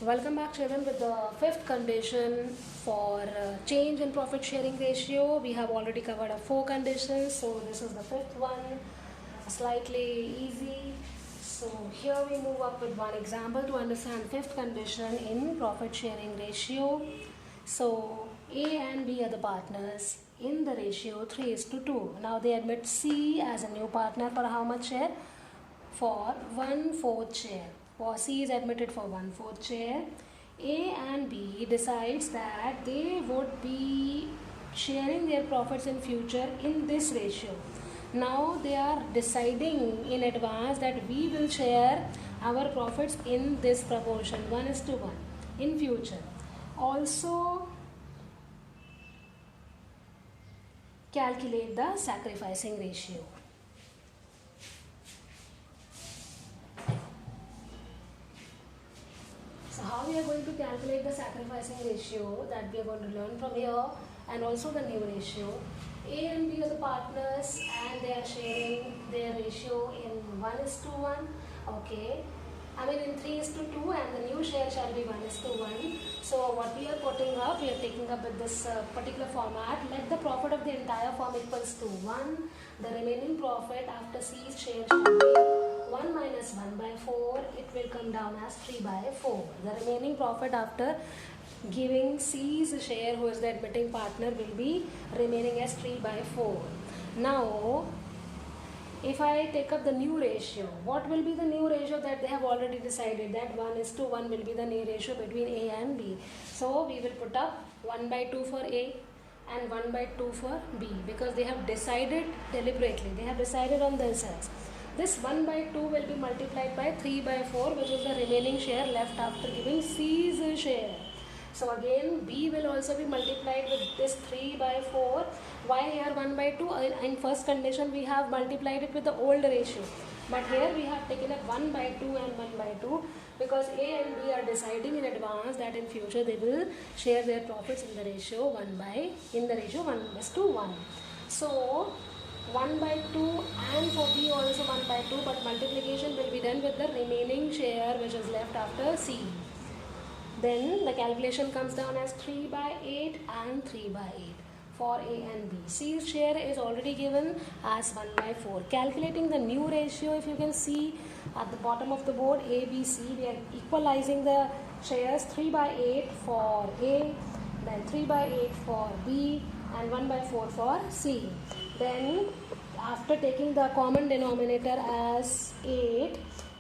Welcome back, children, with the fifth condition for change in profit sharing ratio. We have already covered 4 conditions, so this is the fifth one, slightly easy. So here we move up with one example to understand fifth condition in profit sharing ratio. So A and B are the partners in the ratio 3:2. Now they admit C as a new partner for how much share? For 1/4 share. For C is admitted for 1/4 share. A and B decides that they would be sharing their profits in future in this ratio. Now they are deciding in advance that we will share our profits in this proportion 1:1 in future. Also calculate the sacrificing ratio. So how we are going to calculate the sacrificing ratio, that we are going to learn from here, and also the new ratio. A and B are the partners and they are sharing their ratio in 1:1. Okay. I mean in 3:2, and the new share shall be 1:1. So what we are putting up, we are taking up with this particular format. Let the profit of the entire firm equals to 1. The remaining profit after C's share shall be 1 minus 1/4. It will come down as 3/4. The remaining profit after giving C's share, who is the admitting partner, will be remaining as 3/4. Now if I take up the new ratio, what will be the new ratio that they have already decided? That 1:1 will be the new ratio between A and B. So we will put up 1/2 for A and 1/2 for B, because they have decided deliberately, they have decided on themselves. This 1/2 will be multiplied by 3/4, which is the remaining share left after giving C's share. So again B will also be multiplied with this 3/4. Why here 1/2? In first condition we have multiplied it with the old ratio, but here we have taken up 1/2 and 1/2 because A and B are deciding in advance that in future they will share their profits in the ratio 1:1. So 1/2 and for B also 1/2, but multiplication will be done with the remaining share which is left after C. Then the calculation comes down as 3/8 and 3/8 for A and B. C's share is already given as 1/4. Calculating the new ratio, if you can see at the bottom of the board, A, B, C, we are equalizing the shares. 3/8 for A, then 3/8 for B, and 1/4 for C. Then after taking the common denominator as 8,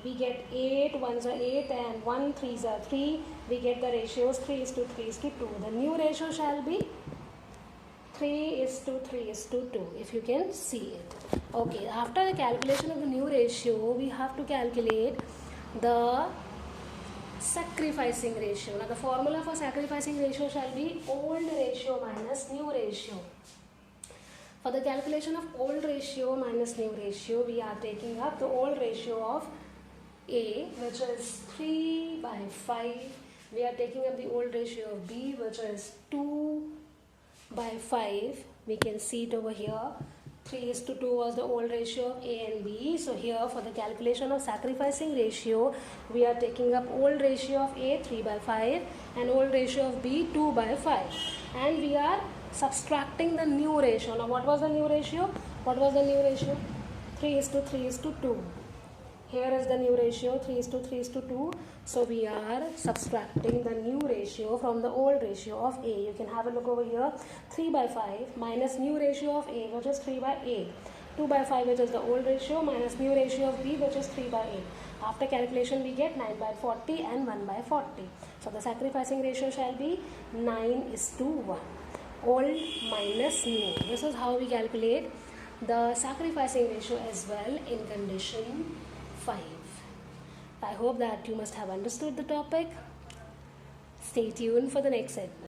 we get 8 1s are 8 and 1 3s are 3. We get the ratios 3:3:2. The new ratio shall be 3:3:2, if you can see it. Okay, after the calculation of the new ratio, we have to calculate the sacrificing ratio. Now the formula for sacrificing ratio shall be old ratio minus new ratio. For the calculation of old ratio minus new ratio, we are taking up the old ratio of A, which is 3/5. We are taking up the old ratio of B, which is 2/5. We can see it over here. 3:2 was the old ratio of A and B. So here for the calculation of sacrificing ratio, we are taking up old ratio of A 3/5 and old ratio of B 2/5, and we are subtracting the new ratio. Now what was the new ratio? 3:3:2. Here is the new ratio 3:3:2. So we are subtracting the new ratio from the old ratio of A. You can have a look over here. 3/5 minus new ratio of A, which is 3/8. 2/5, which is the old ratio, minus new ratio of B, which is 3/8. After calculation we get 9/40 and 1/40. So the sacrificing ratio shall be 9:1. Old minus new. This is how we calculate the sacrificing ratio as well in condition 5. I hope that you must have understood the topic. Stay tuned for the next segment.